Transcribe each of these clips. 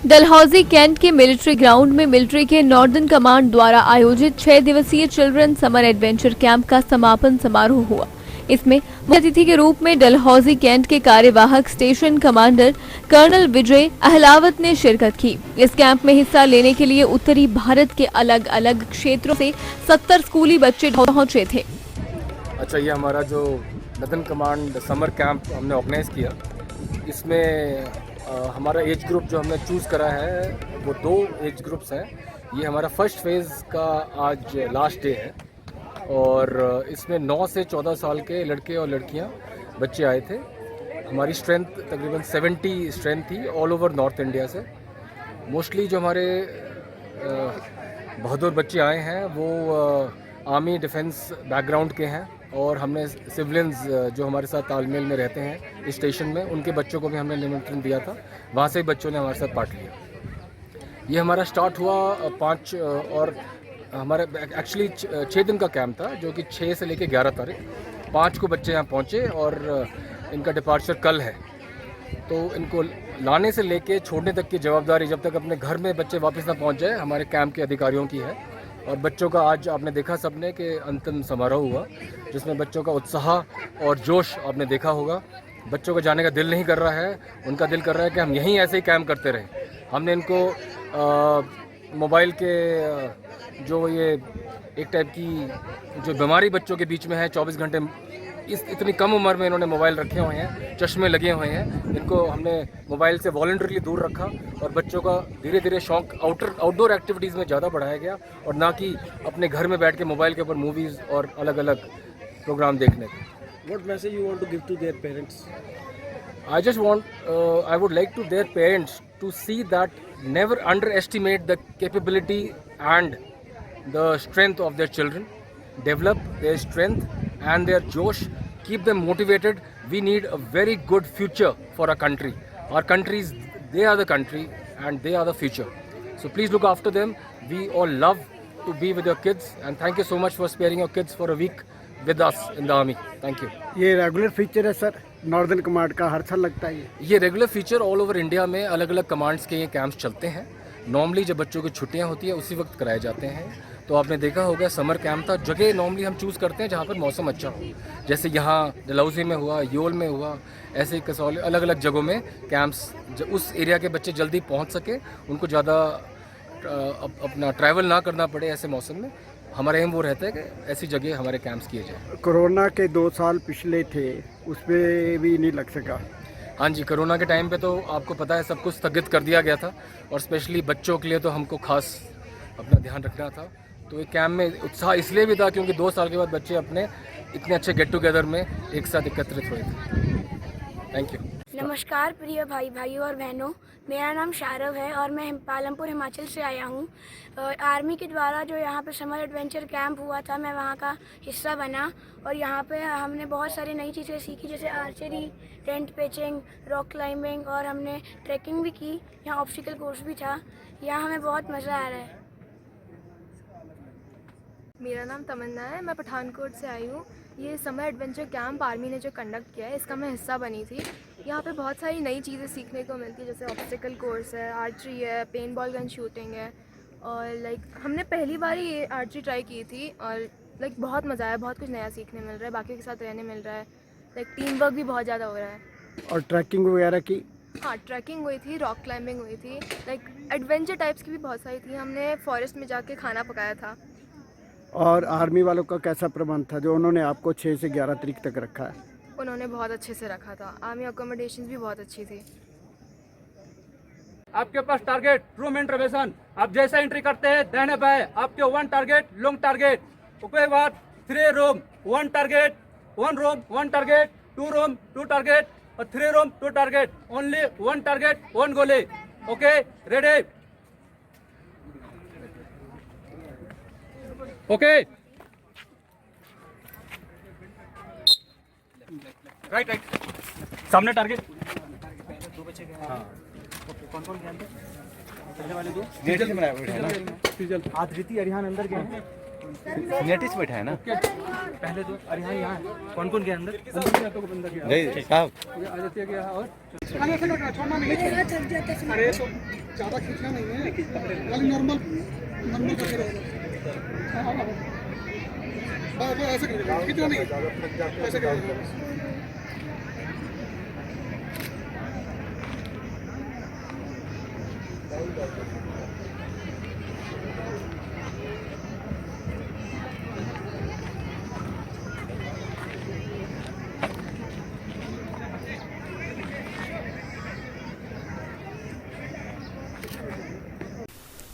Dalhousie cantt के military ground में military के नॉर्दर्न कमांड द्वारा आयोजित 6 दिवसीय चिल्ड्रन समर एडवेंचर कैंप का समापन समारोह हुआ। इसमें मुख्य अतिथि के रूप में डलहौजी कैंट के कार्यवाहक स्टेशन कमांडर कर्नल विजय अहलावत ने शिरकत की। इस कैंप में हिस्सा लेने के लिए उत्तरी भारत के अलग अलग क्षेत्रों से 70 स्कूली बच्चे पहुंचे थे। अच्छा, ये हमारा जो नॉर्दर्न कमांड समर कैंप हमने ऑर्गेनाइज किया, इसमें हमारा एज ग्रुप जो हमने चूज़ करा है वो 2 एज ग्रुप्स हैं। ये हमारा फर्स्ट फेज़ का आज लास्ट डे है और इसमें 9 से 14 साल के लड़के और लड़कियां बच्चे आए थे। हमारी स्ट्रेंथ तकरीबन 70 स्ट्रेंथ थी ऑल ओवर नॉर्थ इंडिया से। मोस्टली जो हमारे बहादुर बच्चे आए हैं वो आर्मी डिफेंस बैकग्राउंड के हैं और हमने सिविलियंस जो हमारे साथ तालमेल में रहते हैं इस स्टेशन में, उनके बच्चों को भी हमने निमंत्रण दिया था। वहाँ से बच्चों ने हमारे साथ पार्ट लिया। ये हमारा स्टार्ट हुआ 5 और हमारा एक्चुअली 6 दिन का कैंप था, जो कि 6 से लेकर 11 तारीख 5 को बच्चे यहाँ पहुँचे और इनका डिपार्चर कल है। तो इनको लाने से लेके छोड़ने तक की जवाबदारी जब तक अपने घर में बच्चे वापस ना पहुँच जाए हमारे कैंप के अधिकारियों की है। और बच्चों का आज आपने देखा सबने कि अंतिम समारोह हुआ, जिसमें बच्चों का उत्साह और जोश आपने देखा होगा। बच्चों का जाने का दिल नहीं कर रहा है, उनका दिल कर रहा है कि हम यहीं ऐसे ही कैंप करते रहें। हमने इनको मोबाइल के जो ये एक टाइप की जो बीमारी बच्चों के बीच में है, 24 घंटे इतनी कम उम्र में इन्होंने मोबाइल रखे हुए हैं, चश्मे लगे हुए हैं, इनको हमने मोबाइल से वॉलंटरीली दूर रखा और बच्चों का धीरे धीरे शौक आउटडोर एक्टिविटीज़ में ज़्यादा बढ़ाया गया और ना कि अपने घर में बैठ के मोबाइल के ऊपर मूवीज़ और अलग अलग प्रोग्राम देखने का। What message you want to give to their parents? I would like to their parents to see that never underestimate the capability and the strength of their children. Develop their strength and their josh. Keep them motivated. We need a very good future for our country. Our countries, they are the country and they are the future. So please look after them. We all love to be with your kids and thank you so much for sparing your kids for a week with us in the army. Thank you. ये regular feature है sir northern command का, हर साल लगता है ये regular feature all over India में अलग अलग कमांड्स के ये कैंप्स चलते हैं। नॉर्मली जब बच्चों की छुट्टियां होती है उसी वक्त कराए जाते हैं। तो आपने देखा होगा समर कैंप था, जगह नॉर्मली हम चूज़ करते हैं जहाँ पर मौसम अच्छा हो, जैसे यहाँ डलहौजी में हुआ, योल में हुआ, ऐसे ही कसौली अलग अलग जगहों में कैंप्स उस एरिया के बच्चे जल्दी पहुँच सके, उनको ज़्यादा अपना ट्रैवल ना करना पड़े ऐसे मौसम में। हमारा एम वो रहता है कि ऐसी जगह हमारे कैंप्स किए जाए। कोरोना के 2 साल पिछले थे, उस पर भी नहीं लग सका। हाँ जी, कोरोना के टाइम पे तो आपको पता है सब कुछ स्थगित कर दिया गया था और स्पेशली बच्चों के लिए तो हमको खास अपना ध्यान रखना था। तो ये कैंप में उत्साह इसलिए भी था क्योंकि 2 साल के बाद बच्चे अपने इतने अच्छे गेट टुगेदर में एक साथ एकत्रित हुए थे। Thank you. नमस्कार प्रिय भाइयों और बहनों, मेरा नाम शारव है और मैं पालमपुर हिमाचल से आया हूँ। आर्मी के द्वारा जो यहाँ पे समर एडवेंचर कैंप हुआ था, मैं वहाँ का हिस्सा बना और यहाँ पे हमने बहुत सारी नई चीज़ें सीखी, जैसे archery, tent pitching, rock climbing और हमने ट्रैकिंग भी की। यहाँ ऑब्स्टिकल कोर्स भी था। यहाँ हमें बहुत मज़ा आ रहा है। मेरा नाम तमन्ना है, मैं पठानकोट से आई हूँ। ये समर एडवेंचर कैंप आर्मी ने जो कंडक्ट किया है, इसका मैं हिस्सा बनी थी। यहाँ पे बहुत सारी नई चीज़ें सीखने को मिलती है, जैसे ऑब्स्टिकल कोर्स है, आर्चरी है, पेन बॉल गन शूटिंग है और हमने पहली बार ही ये आर्चरी ट्राई की थी और बहुत मज़ा आया, बहुत कुछ नया सीखने मिल रहा है, बाकी के साथ रहने मिल रहा है, टीम वर्क भी बहुत ज़्यादा हो रहा है। और ट्रैकिंग वगैरह की? हाँ, ट्रैकिंग हुई थी, रॉक क्लाइंबिंग हुई थी, एडवेंचर टाइप्स की भी बहुत सारी थी। हमने फॉरेस्ट में जाके खाना पकाया था। और आर्मी वालों का कैसा प्रबंध था जो उन्होंने आपको 6 से 11 तारीख तक रखा है? उन्होंने बहुत अच्छे से रखा था। आर्मी अकोमोडेशंस भी बहुत अच्छी थी। आपके पास टारगेट रूम इंटरवेशन, आप जैसा एंट्री करते हैं दाहिने बाएं आपके 1 टारगेट लॉन्ग टारगेट, उसके बाद 3 room 1 target, 1 room 1 target, 2 room 2 target और 3 रूम 2 टारगेट, ओनली 1 टारगेट 1 गोली। Okay, ready? ओके, राइट सामने टारगेट। हाँ, कौन गए? पहले वाले 2 आदित्य अरिहान अंदर गए हैं। नेटिस बैठा है ना पहले तो अरे हाँ यहाँ कौन कौन गया अंदर नहीं साहब आदित्य गया और अरे तो ज़्यादा खींचना नहीं है, खाली नॉर्मल नॉर्मल करके रहो। हाँ वो ऐसे करेगा, खींचना नहीं है, ऐसे करेगा।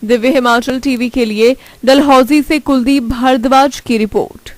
दिव्य हिमाचल टीवी के लिए डलहौजी से कुलदीप भारद्वाज की रिपोर्ट।